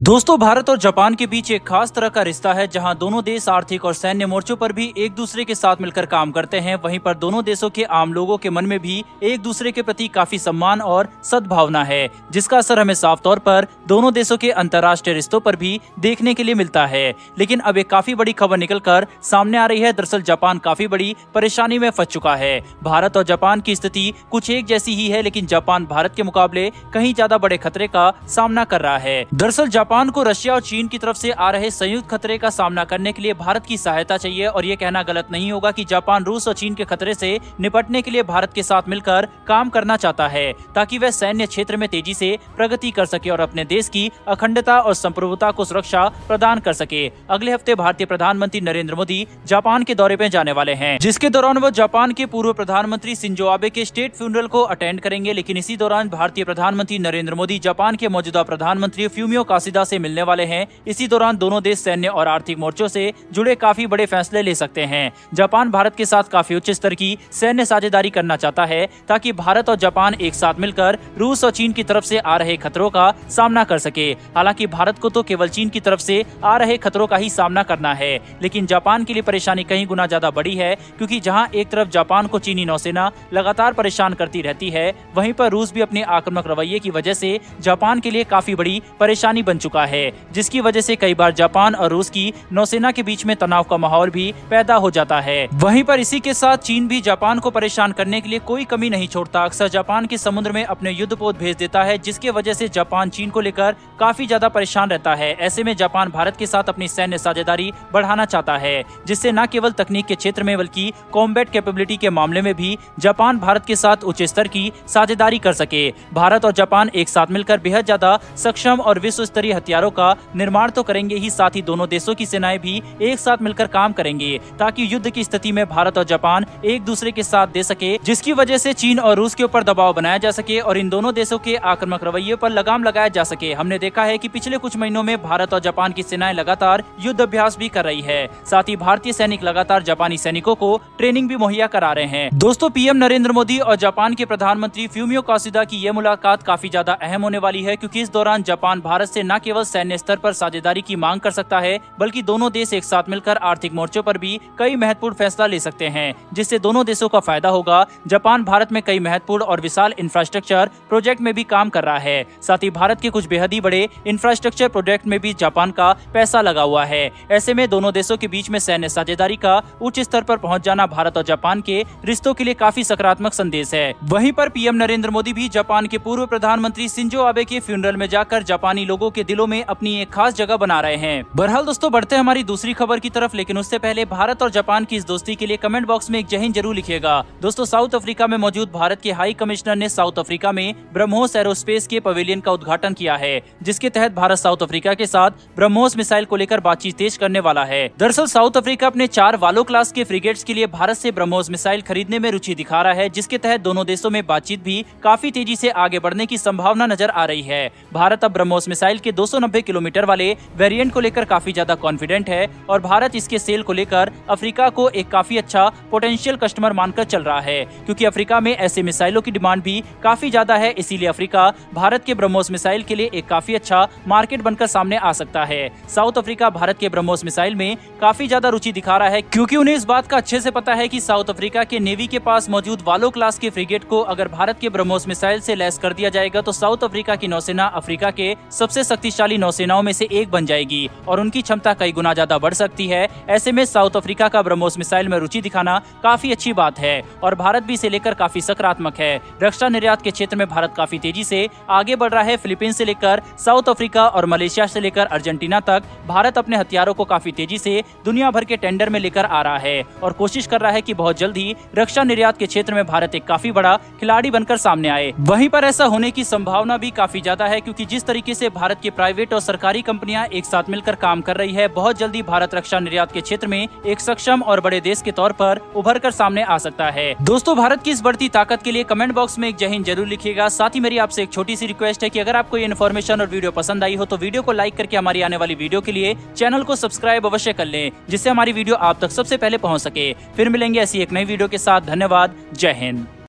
दोस्तों, भारत और जापान के बीच एक खास तरह का रिश्ता है जहां दोनों देश आर्थिक और सैन्य मोर्चों पर भी एक दूसरे के साथ मिलकर काम करते हैं। वहीं पर दोनों देशों के आम लोगों के मन में भी एक दूसरे के प्रति काफी सम्मान और सद्भावना है, जिसका असर हमें साफ तौर पर दोनों देशों के अंतर्राष्ट्रीय रिश्तों पर भी देखने के लिए मिलता है। लेकिन अब एक काफी बड़ी खबर निकलकर सामने आ रही है। दरअसल जापान काफी बड़ी परेशानी में फंस चुका है। भारत और जापान की स्थिति कुछ एक जैसी ही है, लेकिन जापान भारत के मुकाबले कहीं ज्यादा बड़े खतरे का सामना कर रहा है। दरअसल जापान को रशिया और चीन की तरफ से आ रहे संयुक्त खतरे का सामना करने के लिए भारत की सहायता चाहिए। और ये कहना गलत नहीं होगा कि जापान रूस और चीन के खतरे से निपटने के लिए भारत के साथ मिलकर काम करना चाहता है, ताकि वह सैन्य क्षेत्र में तेजी से प्रगति कर सके और अपने देश की अखंडता और संप्रभुता को सुरक्षा प्रदान कर सके। अगले हफ्ते भारतीय प्रधानमंत्री नरेंद्र मोदी जापान के दौरे पे जाने वाले हैं, जिसके दौरान वो जापान के पूर्व प्रधानमंत्री शिंजो आबे के स्टेट फ्यूनरल को अटेंड करेंगे। लेकिन इसी दौरान भारतीय प्रधानमंत्री नरेंद्र मोदी जापान के मौजूदा प्रधानमंत्री फ्यूमियो काशिदा से मिलने वाले हैं। इसी दौरान दोनों देश सैन्य और आर्थिक मोर्चों से जुड़े काफी बड़े फैसले ले सकते हैं। जापान भारत के साथ काफी उच्च स्तर की सैन्य साझेदारी करना चाहता है, ताकि भारत और जापान एक साथ मिलकर रूस और चीन की तरफ से आ रहे खतरों का सामना कर सके। हालांकि भारत को तो केवल चीन की तरफ से आ रहे खतरों का ही सामना करना है, लेकिन जापान के लिए परेशानी कहीं गुना ज्यादा बड़ी है, क्योंकि जहां एक तरफ जापान को चीनी नौसेना लगातार परेशान करती रहती है, वहीं पर रूस भी अपने आक्रामक रवैये की वजह से जापान के लिए काफी बड़ी परेशानी बन चुका है, जिसकी वजह से कई बार जापान और रूस की नौसेना के बीच में तनाव का माहौल भी पैदा हो जाता है। वहीं पर इसी के साथ चीन भी जापान को परेशान करने के लिए कोई कमी नहीं छोड़ता। अक्सर जापान के समुद्र में अपने युद्धपोत भेज देता है, जिसके वजह से जापान चीन को लेकर काफी ज्यादा परेशान रहता है। ऐसे में जापान भारत के साथ अपनी सैन्य साझेदारी बढ़ाना चाहता है, जिससे न केवल तकनीक के क्षेत्र में बल्कि कॉम्बैट कैपेबिलिटी के मामले में भी जापान भारत के साथ उच्च स्तर की साझेदारी कर सके। भारत और जापान एक साथ मिलकर बेहद ज्यादा सक्षम और विश्व स्तरीय हथियारों का निर्माण तो करेंगे ही, साथ ही दोनों देशों की सेनाएं भी एक साथ मिलकर काम करेंगे, ताकि युद्ध की स्थिति में भारत और जापान एक दूसरे के साथ दे सके, जिसकी वजह से चीन और रूस के ऊपर दबाव बनाया जा सके और इन दोनों देशों के आक्रामक रवैये पर लगाम लगाया जा सके। हमने देखा है कि पिछले कुछ महीनों में भारत और जापान की सेनाएं लगातार युद्ध अभ्यास भी कर रही है। साथ ही भारतीय सैनिक लगातार जापानी सैनिकों को ट्रेनिंग भी मुहैया करा रहे हैं। दोस्तों, पीएम नरेंद्र मोदी और जापान के प्रधानमंत्री फ्यूमियो काशिदा की यह मुलाकात काफी ज्यादा अहम होने वाली है, क्योंकि इस दौरान जापान भारत से न केवल सैन्य स्तर पर साझेदारी की मांग कर सकता है, बल्कि दोनों देश एक साथ मिलकर आर्थिक मोर्चों पर भी कई महत्वपूर्ण फैसला ले सकते हैं, जिससे दोनों देशों का फायदा होगा। जापान भारत में कई महत्वपूर्ण और विशाल इंफ्रास्ट्रक्चर प्रोजेक्ट में भी काम कर रहा है। साथ ही भारत के कुछ बेहद ही बड़े इंफ्रास्ट्रक्चर प्रोजेक्ट में भी जापान का पैसा लगा हुआ है। ऐसे में दोनों देशों के बीच में सैन्य साझेदारी का उच्च स्तर पर पहुंच जाना भारत और जापान के रिश्तों के लिए काफी सकारात्मक संदेश है। वहीं पर पीएम नरेंद्र मोदी भी जापान के पूर्व प्रधानमंत्री शिंजो आबे के फ्यूनरल में जाकर जापानी लोगों के दिलों में अपनी एक खास जगह बना रहे हैं। बहरहाल दोस्तों, बढ़ते हैं हमारी दूसरी खबर की तरफ, लेकिन उससे पहले भारत और जापान की इस दोस्ती के लिए कमेंट बॉक्स में एक जय हिंद जरूर लिखिएगा। दोस्तों, साउथ अफ्रीका में मौजूद भारत के हाई कमिश्नर ने साउथ अफ्रीका में ब्रह्मोस एरोस्पेस के पवेलियन का उद्घाटन किया है, जिसके तहत भारत साउथ अफ्रीका के साथ ब्रह्मोस मिसाइल को लेकर बातचीत तेज करने वाला है। दरअसल साउथ अफ्रीका अपने 4 वालो क्लास के फ्रिगेट्स के लिए भारत से ब्रह्मोस मिसाइल खरीदने में रुचि दिखा रहा है, जिसके तहत दोनों देशों में बातचीत भी काफी तेजी से आगे बढ़ने की संभावना नजर आ रही है। भारत अब ब्रह्मोस मिसाइल के 290 किलोमीटर वाले वेरिएंट को लेकर काफी ज्यादा कॉन्फिडेंट है और भारत इसके सेल को लेकर अफ्रीका को एक काफी अच्छा पोटेंशियल कस्टमर मानकर चल रहा है, क्योंकि अफ्रीका में ऐसे मिसाइलों की डिमांड भी काफी ज्यादा है। इसीलिए अफ्रीका भारत के ब्रह्मोस मिसाइल के लिए एक काफी अच्छा मार्केट बनकर सामने आ सकता है। साउथ अफ्रीका भारत के ब्रह्मोस मिसाइल में काफी ज्यादा रुचि दिखा रहा है, क्योंकि उन्हें इस बात का अच्छे से पता है कि साउथ अफ्रीका के नेवी के पास मौजूद वालो क्लास के फ्रिगेट को अगर भारत के ब्रह्मोस मिसाइल से लैस कर दिया जाएगा तो साउथ अफ्रीका की नौसेना अफ्रीका के सबसे शक्तिशाली नौसेनाओं में से एक बन जाएगी और उनकी क्षमता कई गुना ज्यादा बढ़ सकती है। ऐसे में साउथ अफ्रीका का ब्रह्मोस मिसाइल में रुचि दिखाना काफी अच्छी बात है और भारत भी इसे लेकर काफी सकारात्मक है। रक्षा निर्यात के क्षेत्र में भारत काफी तेजी से आगे बढ़ रहा है। फिलीपींस से लेकर साउथ अफ्रीका और मलेशिया से लेकर अर्जेंटीना तक भारत अपने हथियारों को काफी तेजी से दुनिया भर के टेंडर में लेकर आ रहा है और कोशिश कर रहा है कि बहुत जल्द ही रक्षा निर्यात के क्षेत्र में भारत एक काफी बड़ा खिलाड़ी बनकर सामने आए। वहीं पर ऐसा होने की संभावना भी काफी ज्यादा है, क्योंकि जिस तरीके से भारत के प्राइवेट और सरकारी कंपनियां एक साथ मिलकर काम कर रही है, बहुत जल्दी भारत रक्षा निर्यात के क्षेत्र में एक सक्षम और बड़े देश के तौर पर उभर कर सामने आ सकता है। दोस्तों, भारत की इस बढ़ती ताकत के लिए कमेंट बॉक्स में एक जय हिंद जरूर लिखिएगा। साथ ही मेरी आपसे एक छोटी सी रिक्वेस्ट है कि अगर आपको ये इन्फॉर्मेशन और वीडियो पसंद आई हो तो वीडियो को लाइक करके हमारी आने वाली वीडियो के लिए चैनल को सब्सक्राइब अवश्य कर लें, जिससे हमारी वीडियो आप तक सबसे पहले पहुंच सके। फिर मिलेंगे ऐसी एक नई वीडियो के साथ। धन्यवाद। जय हिंद।